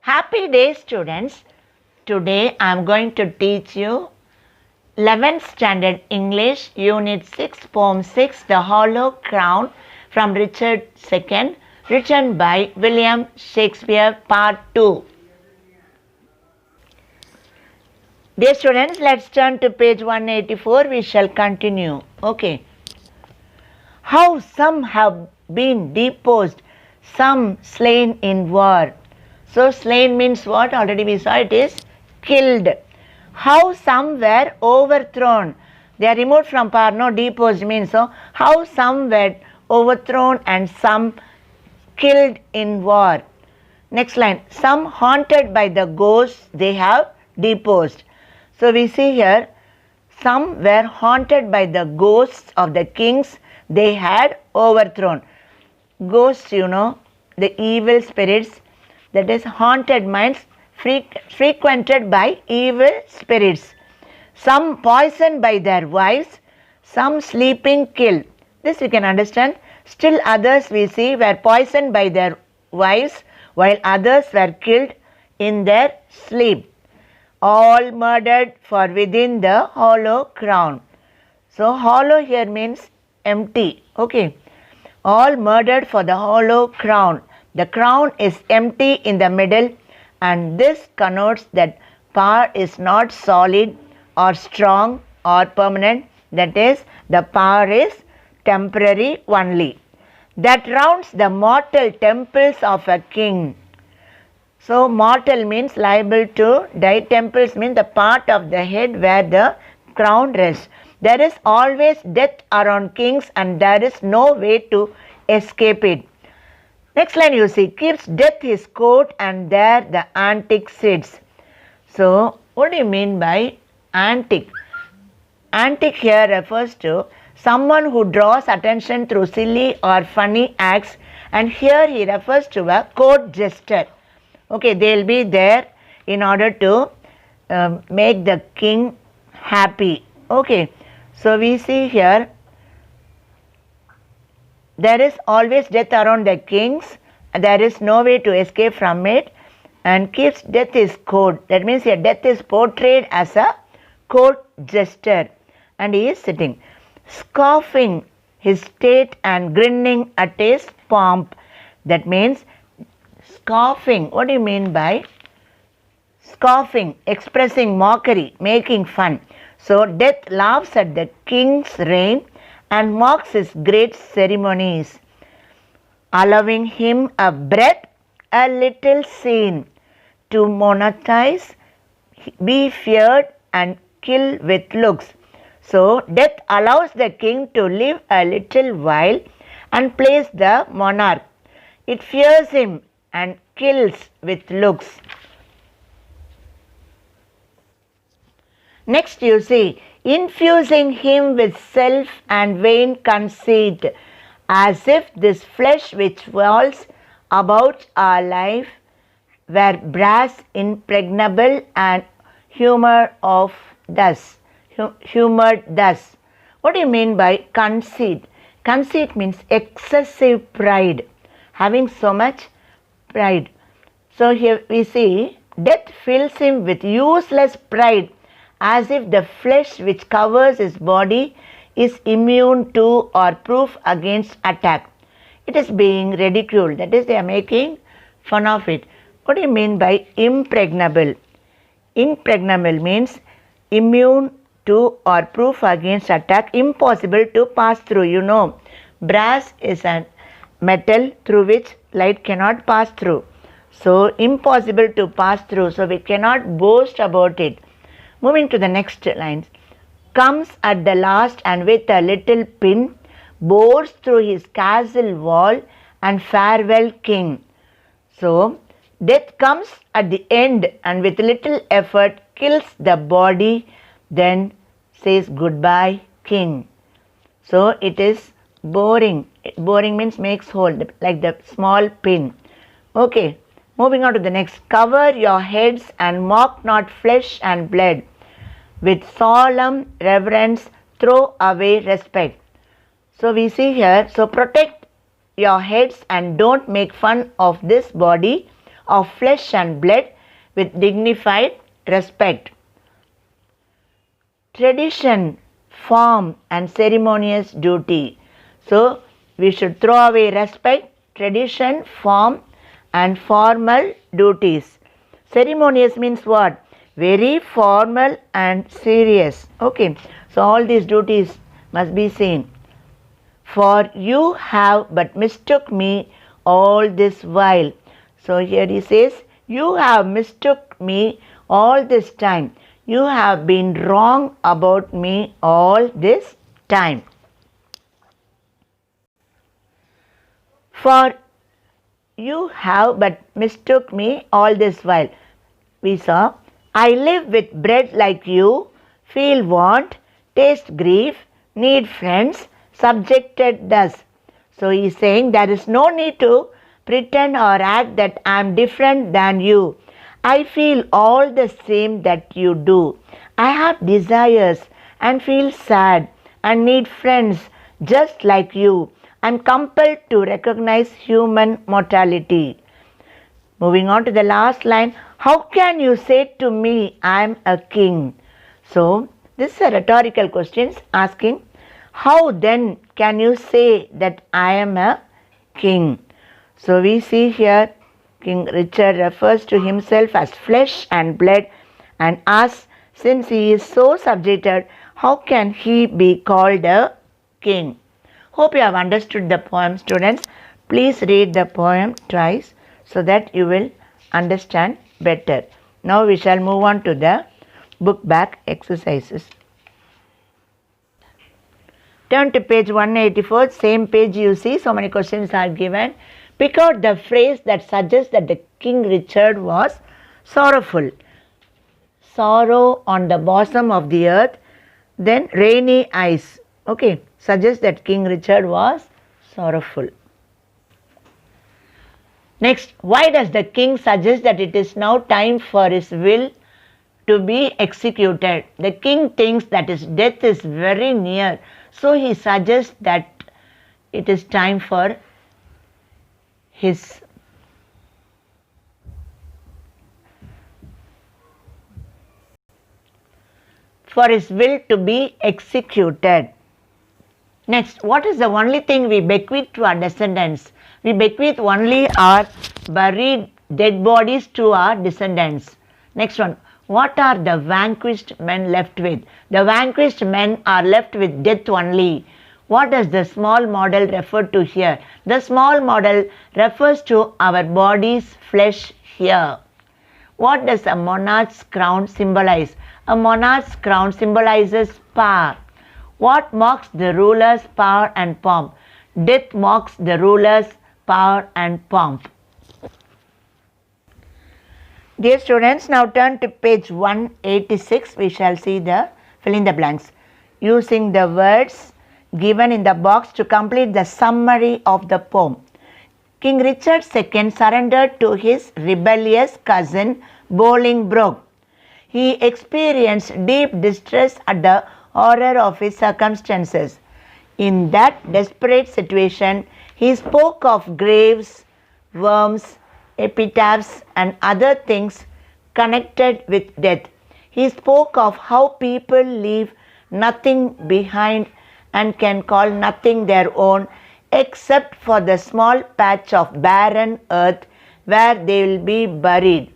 Happy day, students. Today I am going to teach you 11th Standard English Unit 6 Poem 6 The Hollow Crown from Richard II, written by William Shakespeare, Part 2. Dear students, let's turn to page 184. We shall continue. Okay. How some have been deposed, some slain in war. So slain means what? Already we saw it is killed. How some were overthrown. They are removed from power. No, deposed means so. How some were overthrown and some killed in war. Next line. Some haunted by the ghosts they have deposed. So we see here, some were haunted by the ghosts of the kings they had overthrown. Ghosts, you know, the evil spirits, that is haunted minds frequented by evil spirits. Some poisoned by their wives, some sleeping killed. This we can understand. Still others we see were poisoned by their wives, while others were killed in their sleep. All murdered for within the hollow crown. So hollow here means empty. Okay. All murdered for the hollow crown. The crown is empty in the middle, and this connotes that power is not solid or strong or permanent. That is, the power is temporary only. That rounds the mortal temples of a king. So mortal means liable to die. Temples mean the part of the head where the crown rests. There is always death around kings, and there is no way to escape it. Next line you see, keeps death his coat and there the antic sits. So what do you mean by antic? Antic here refers to someone who draws attention through silly or funny acts, and here he refers to a court jester. Okay, they will be there in order to make the king happy. Okay, so we see here, there is always death around the kings, and there is no way to escape from it, and keeps death his court. That means here death is portrayed as a court jester, and he is sitting, scoffing his state and grinning at his pomp. That means scoffing. What do you mean by scoffing? Expressing mockery, making fun. So death laughs at the king's reign and mocks his great ceremonies, allowing him a breath, a little seen, to monetize, be feared, and kill with looks. So death allows the king to live a little while and plays the monarch. It fears him and kills with looks. Next you see, infusing him with self and vain conceit, as if this flesh which walls about our life were brass impregnable and humoured thus. What do you mean by conceit? Conceit means excessive pride, having so much pride. So here we see, death fills him with useless pride, as if the flesh which covers his body is immune to or proof against attack. It is being ridiculed. That is, they are making fun of it. What do you mean by impregnable? Impregnable means immune to or proof against attack, impossible to pass through. You know, brass is a metal through which light cannot pass through. So impossible to pass through. So we cannot boast about it. Moving to the next lines. Comes at the last and with a little pin, bores through his castle wall, and farewell king. So death comes at the end and with little effort kills the body, then says goodbye king. So it is boring. Boring means makes hole, like the small pin. Okay, moving on to the next. Cover your heads and mock not flesh and blood. With solemn reverence throw away respect. So we see here, so protect your heads and don't make fun of this body of flesh and blood with dignified respect. Tradition, form and ceremonious duty. So, we should throw away respect, tradition, form and formal duties. Ceremonious means what? Very formal and serious. Okay, so all these duties must be seen. For you have but mistook me all this while. So here he says, you have mistook me all this time. You have been wrong about me all this time. For you have but mistook me all this while. We saw, I live with bread like you, feel want, taste grief, need friends, subjected thus. So he is saying there is no need to pretend or act that I am different than you. I feel all the same that you do. I have desires and feel sad and need friends just like you. I am compelled to recognize human mortality. Moving on to the last line, how can you say to me, I am a king? So, this is a rhetorical question asking, how then can you say that I am a king? So, we see here King Richard refers to himself as flesh and blood and asks, since he is so subjected, how can he be called a king? Hope you have understood the poem, students. Please read the poem twice so that you will understand better. Now we shall move on to the book back exercises. Turn to page 184, same page you see, so many questions are given. Pick out the phrase that suggests that the King Richard was sorrowful. Sorrow on the bosom of the earth, then rainy eyes. Okay, suggests that King Richard was sorrowful. Next, why does the king suggest that it is now time for his will to be executed? The king thinks that his death is very near, so he suggests that it is time for his will to be executed. Next, what is the only thing we bequeath to our descendants? We bequeath only our buried dead bodies to our descendants. Next one, what are the vanquished men left with? The vanquished men are left with death only. What does the small model refer to here? The small model refers to our body's flesh here. What does a monarch's crown symbolize? A monarch's crown symbolizes power. What marks the ruler's power and pomp? Death marks the ruler's power and pomp. Dear students, now turn to page 186. We shall see the fill in the blanks. Using the words given in the box to complete the summary of the poem. King Richard II surrendered to his rebellious cousin Bolingbroke. He experienced deep distress at the horror of his circumstances. In that desperate situation, he spoke of graves, worms, epitaphs and other things connected with death. He spoke of how people leave nothing behind and can call nothing their own except for the small patch of barren earth where they will be buried.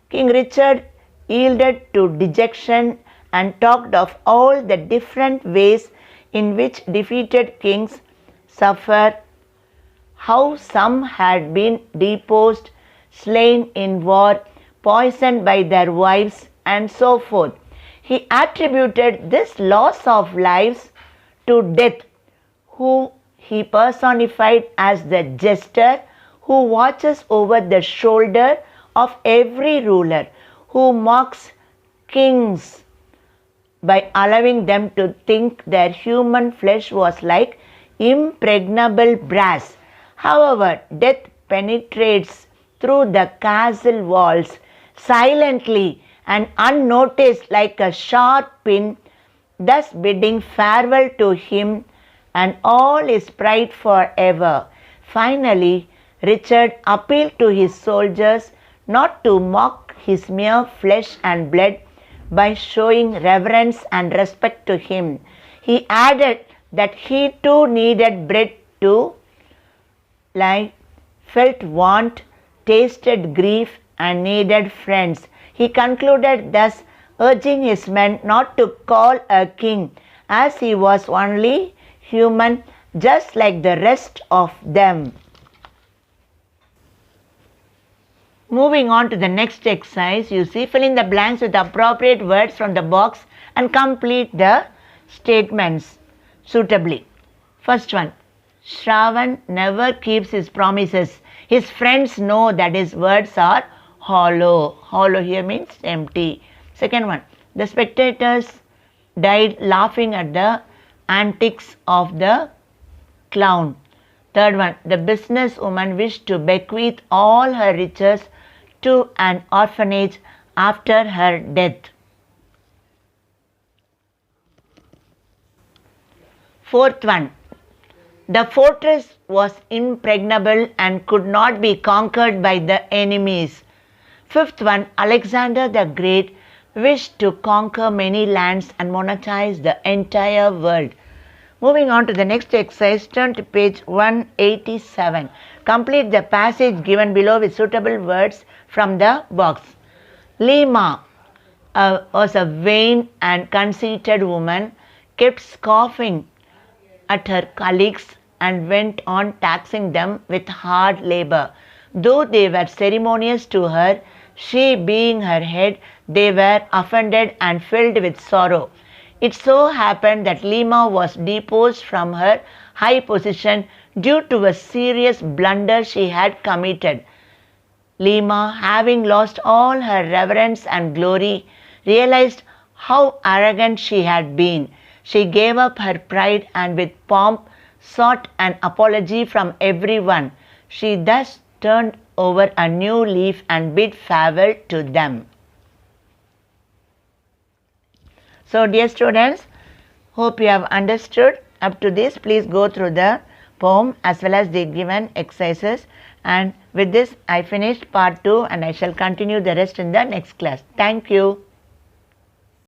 King Richard yielded to dejection and talked of all the different ways in which defeated kings suffer, how some had been deposed, slain in war, poisoned by their wives, and so forth. He attributed this loss of lives to death, who he personified as the jester who watches over the shoulder of every ruler, who mocks kings by allowing them to think their human flesh was like impregnable brass. However, death penetrates through the castle walls silently and unnoticed like a sharp pin, thus bidding farewell to him and all his pride forever. Finally, Richard appealed to his soldiers not to mock his mere flesh and blood by showing reverence and respect to him. He added that he too needed bread to live, felt want, tasted grief, and needed friends. He concluded thus, urging his men not to call a king, as he was only human, just like the rest of them. Moving on to the next exercise, you see, fill in the blanks with appropriate words from the box and complete the statements suitably. First one, Shravan never keeps his promises. His friends know that his words are hollow. Hollow here means empty. Second one, the spectators died laughing at the antics of the clown. Third one, the businesswoman wished to bequeath all her riches to an orphanage after her death. Fourth one, the fortress was impregnable and could not be conquered by the enemies. Fifth one, Alexander the Great wished to conquer many lands and monetize the entire world. Moving on to the next exercise, turn to page 187. Complete the passage given below with suitable words from the box. Lima was a vain and conceited woman, kept scoffing at her colleagues and went on taxing them with hard labor. Though they were ceremonious to her, she being her head, they were offended and filled with sorrow. It so happened that Lima was deposed from her high position due to a serious blunder she had committed. Lima, having lost all her reverence and glory, realized how arrogant she had been. She gave up her pride and with pomp sought an apology from everyone. She thus turned over a new leaf and bid farewell to them. So dear students, hope you have understood up to this. Please go through the poem as well as the given exercises, and with this I finished part 2 and I shall continue the rest in the next class. Thank you.